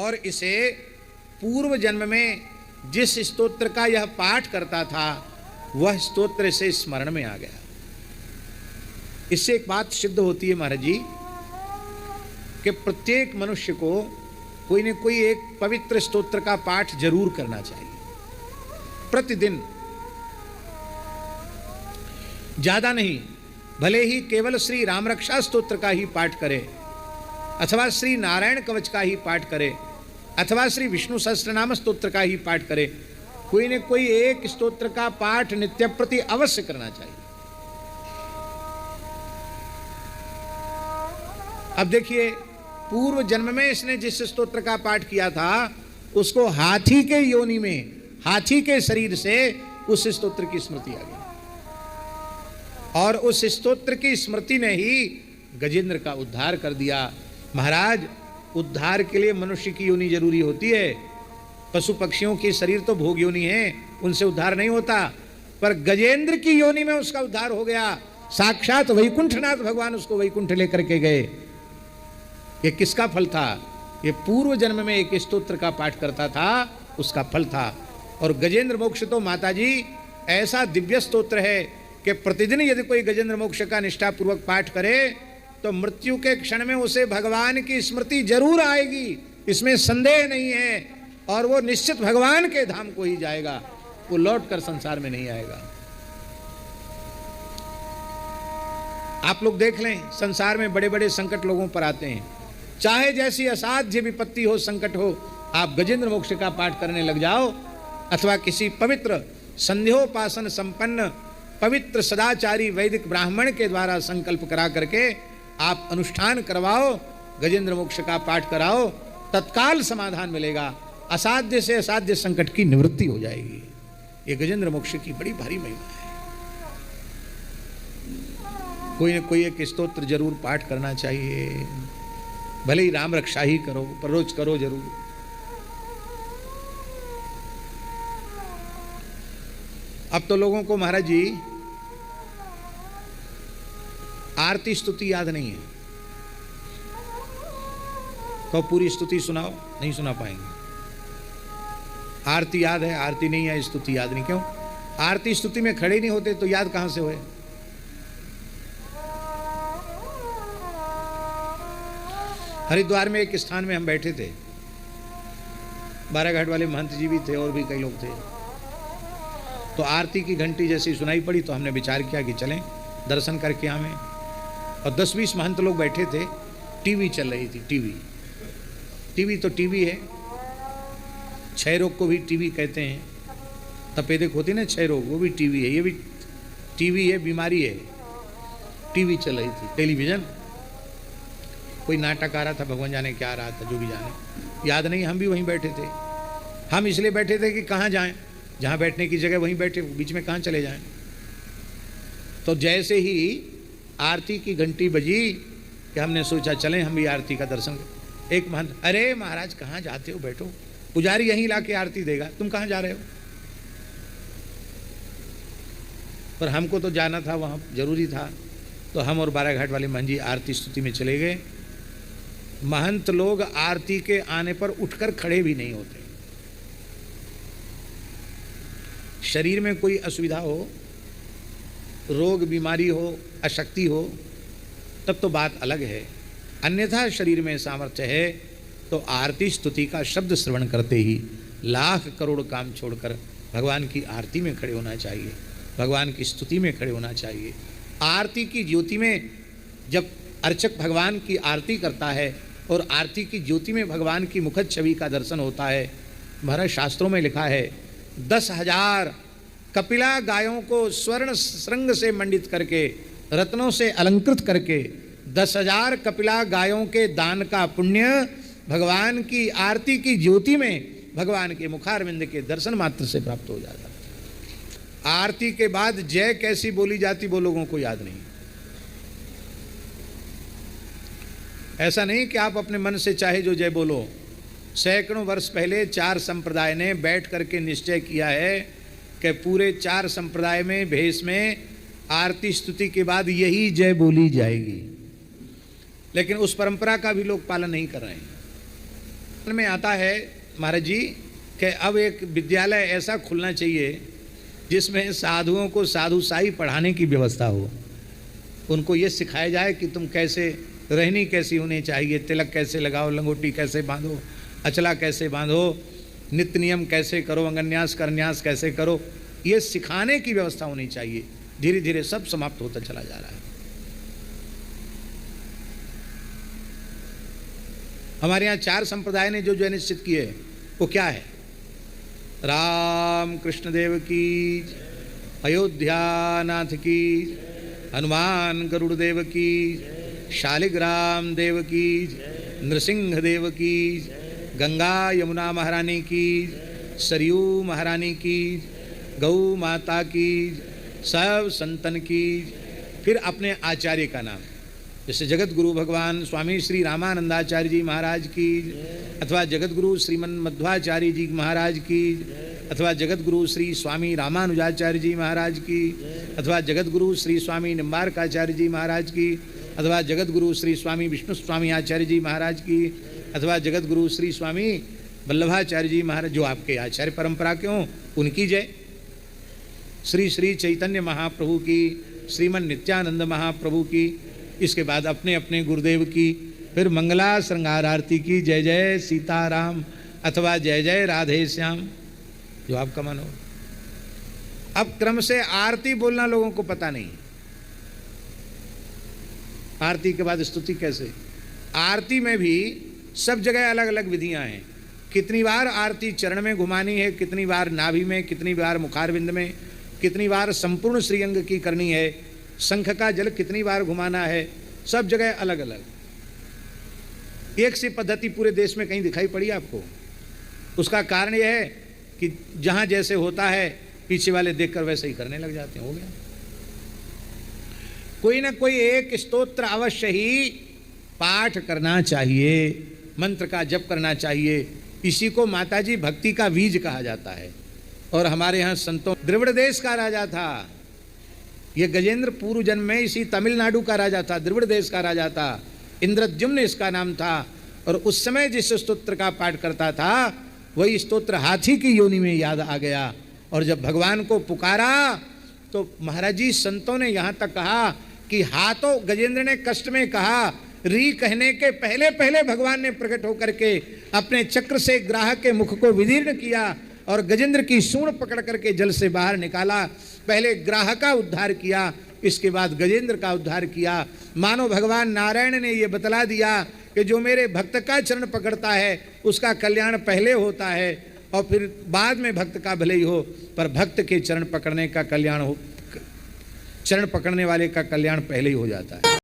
और इसे पूर्व जन्म में जिस स्तोत्र का यह पाठ करता था वह स्तोत्र से स्मरण में आ गया। इससे एक बात सिद्ध होती है महाराज जी कि प्रत्येक मनुष्य को कोई न कोई एक पवित्र स्तोत्र का पाठ जरूर करना चाहिए प्रतिदिन, ज्यादा नहीं, भले ही केवल श्री राम रक्षा स्तोत्र का ही पाठ करे अथवा श्री नारायण कवच का ही पाठ करे अथवा श्री विष्णु सहस्त्रनाम स्तोत्र का ही पाठ करे, कोई न कोई एक स्तोत्र का पाठ नित्य प्रति अवश्य करना चाहिए। अब देखिए, पूर्व जन्म में इसने जिस स्तोत्र का पाठ किया था उसको हाथी के योनि में, हाथी के शरीर से उस स्तोत्र की स्मृति आ गई और उस स्तोत्र की स्मृति ने ही गजेंद्र का उद्धार कर दिया। महाराज, उद्धार के लिए मनुष्य की योनि जरूरी होती है। पशु पक्षियों की शरीर तो भोग योनि है, उनसे उद्धार नहीं होता, पर गजेंद्र की योनि में उसका उद्धार हो गया। साक्षात वैकुंठनाथ भगवान उसको वैकुंठ लेकर के गए। ये किसका फल था? ये पूर्व जन्म में एक स्तोत्र का पाठ करता था, उसका फल था। और गजेंद्र मोक्ष तो माताजी ऐसा दिव्य स्तोत्र है कि प्रतिदिन यदि कोई गजेंद्र मोक्ष का निष्ठापूर्वक पाठ करे तो मृत्यु के क्षण में उसे भगवान की स्मृति जरूर आएगी, इसमें संदेह नहीं है, और वो निश्चित भगवान के धाम को ही जाएगा, वो लौट कर संसार में नहीं आएगा। आप लोग देख लें, संसार में बड़े बड़े संकट लोगों पर आते हैं, चाहे जैसी असाध्य विपत्ति हो, संकट हो, आप गजेंद्र मोक्ष का पाठ करने लग जाओ अथवा किसी पवित्र संध्योपासन संपन्न पवित्र सदाचारी वैदिक ब्राह्मण के द्वारा संकल्प करा करके आप अनुष्ठान करवाओ, गजेंद्र मोक्ष का पाठ कराओ, तत्काल समाधान मिलेगा, असाध्य से असाध्य संकट की निवृत्ति हो जाएगी। ये गजेंद्र मोक्ष की बड़ी भारी महिमा है। कोई न कोई एक स्तोत्र जरूर पाठ करना चाहिए, भले ही राम रक्षा ही करो, पर रोज करो जरूर। अब तो लोगों को महाराज जी आरती स्तुति याद नहीं है, तो पूरी स्तुति सुनाओ, नहीं सुना पाएंगे। आरती याद है, आरती नहीं है, स्तुति याद नहीं। क्यों? आरती स्तुति में खड़े नहीं होते तो याद कहां से होए? हरिद्वार में एक स्थान में हम बैठे थे, बाराघाट वाले महंत जी भी थे और भी कई लोग थे। तो आरती की घंटी जैसी सुनाई पड़ी तो हमने विचार किया कि चलें दर्शन करके आवें। और 10-20 महंत लोग बैठे थे, टीवी चल रही थी। टीवी तो टीवी है, क्षय रोग को भी टीवी कहते हैं। तपेदिक होती ना क्षय रोग, वो भी टीवी है, ये भी टीवी है, बीमारी है। टीवी चल रही थी, टेलीविजन, कोई नाटक आ रहा था, भगवान जाने क्या आ रहा था, जो भी जाने, याद नहीं। हम भी वहीं बैठे थे। हम इसलिए बैठे थे कि कहाँ जाएं, जहाँ बैठने की जगह वहीं बैठे, बीच में कहाँ चले जाएं। तो जैसे ही आरती की घंटी बजी कि हमने सोचा चलें हम भी आरती का दर्शन करें। एक महंत, अरे महाराज कहाँ जाते हो, बैठो, पुजारी यहीं ला के आरती देगा, तुम कहाँ जा रहे हो? पर हमको तो जाना था, वहाँ जरूरी था, तो हम और बाराघाट वाले महंत जी आरती स्तुति में चले गए। महंत लोग आरती के आने पर उठकर खड़े भी नहीं होते। शरीर में कोई असुविधा हो, रोग बीमारी हो, अशक्ति हो, तब तो बात अलग है, अन्यथा शरीर में सामर्थ्य है तो आरती स्तुति का शब्द श्रवण करते ही लाख करोड़ काम छोड़कर भगवान की आरती में खड़े होना चाहिए, भगवान की स्तुति में खड़े होना चाहिए। आरती की ज्योति में जब अर्चक भगवान की आरती करता है और आरती की ज्योति में भगवान की मुखद छवि का दर्शन होता है, महाराज शास्त्रों में लिखा है 10,000 कपिला गायों को स्वर्ण श्रृंग से मंडित करके, रत्नों से अलंकृत करके 10,000 कपिला गायों के दान का पुण्य भगवान की आरती की ज्योति में भगवान के मुखारविंद के दर्शन मात्र से प्राप्त हो जाता। आरती के बाद जय कैसी बोली जाती वो लोगों को याद नहीं। ऐसा नहीं कि आप अपने मन से चाहे जो जय बोलो। सैकड़ों वर्ष पहले 4 संप्रदाय ने बैठ करके निश्चय किया है कि पूरे 4 संप्रदाय में भेष में आरती स्तुति के बाद यही जय बोली जाएगी, लेकिन उस परंपरा का भी लोग पालन नहीं कर रहे हैं। में आता है महाराज जी कि अब एक विद्यालय ऐसा खुलना चाहिए जिसमें साधुओं को साधुशाही पढ़ाने की व्यवस्था हो। उनको ये सिखाया जाए कि तुम कैसे रहनी कैसी होनी चाहिए, तिलक कैसे लगाओ, लंगोटी कैसे बांधो, अचला कैसे बांधो, नित्य नियम कैसे करो, अंगन्यास करन्यास कैसे करो, ये सिखाने की व्यवस्था होनी चाहिए। धीरे धीरे सब समाप्त होता चला जा रहा है। हमारे यहाँ 4 संप्रदाय ने जो जो निश्चित किए वो क्या है? राम कृष्ण देव की, अयोध्या नाथ की, हनुमान गरुड़ देव की, शालिग्राम देव की, नृसिंह देव की, गंगा यमुना महारानी की, सरयू महारानी की, गौ माता की, सब संतन की। फिर अपने आचार्य का नाम, जैसे जगत गुरु भगवान स्वामी श्री रामानंदाचार्य जी महाराज की, अथवा जगत गुरु श्रीमन मध्वाचार्य जी महाराज की, अथवा जगत गुरु श्री स्वामी रामानुजाचार्य जी महाराज की, अथवा जगत गुरु श्री स्वामी निम्बारकाचार्य जी महाराज की, अथवा जगत गुरु श्री स्वामी विष्णु स्वामी आचार्य जी महाराज की, अथवा जगत गुरु श्री स्वामी वल्लभाचार्य जी महाराज, जो आपके आचार्य परंपरा के हों उनकी जय। श्री श्री चैतन्य महाप्रभु की, श्रीमन नित्यानंद महाप्रभु की, इसके बाद अपने अपने गुरुदेव की, फिर मंगला श्रृंगार आरती की, जय जय सीताराम अथवा जय जय राधे श्याम, जो आपका मन हो। अब क्रम से आरती बोलना लोगों को पता नहीं, आरती के बाद स्तुति कैसे। आरती में भी सब जगह अलग अलग विधियां हैं। कितनी बार आरती चरण में घुमानी है, कितनी बार नाभि में, कितनी बार मुखारविंद में, कितनी बार संपूर्ण श्रीअंग की करनी है, शंख का जल कितनी बार घुमाना है, सब जगह अलग अलग। एक सी पद्धति पूरे देश में कहीं दिखाई पड़ी आपको? उसका कारण यह है कि जहां जैसे होता है पीछे वाले देखकर वैसे ही करने लग जाते हैं, हो गया। कोई ना कोई एक स्तोत्र अवश्य ही पाठ करना चाहिए, मंत्र का जप करना चाहिए। इसी को माताजी भक्ति का बीज कहा जाता है। और हमारे यहाँ संतों, द्रविड़ देश का राजा था ये गजेंद्र, पूर्व जन्म में इसी तमिलनाडु का राजा था, द्रविड़ देश का राजा था, इंद्रद्युम्न इसका नाम था। और उस समय जिस स्तोत्र का पाठ करता था वही स्तोत्र हाथी की योनि में याद आ गया। और जब भगवान को पुकारा तो महाराज जी संतों ने यहाँ तक कहा कि हाथों, गजेंद्र ने कष्ट में कहा, री कहने के पहले पहले भगवान ने प्रकट होकर के अपने चक्र से ग्राहक के मुख को विदीर्ण किया और गजेंद्र की सूंड पकड़ करके जल से बाहर निकाला। पहले ग्राह का उद्धार किया, इसके बाद गजेंद्र का उद्धार किया। मानो भगवान नारायण ने यह बतला दिया कि जो मेरे भक्त का चरण पकड़ता है उसका कल्याण पहले होता है और फिर बाद में भक्त का भले ही हो, पर भक्त के चरण पकड़ने का कल्याण हो, चरण पकड़ने वाले का कल्याण पहले ही हो जाता है।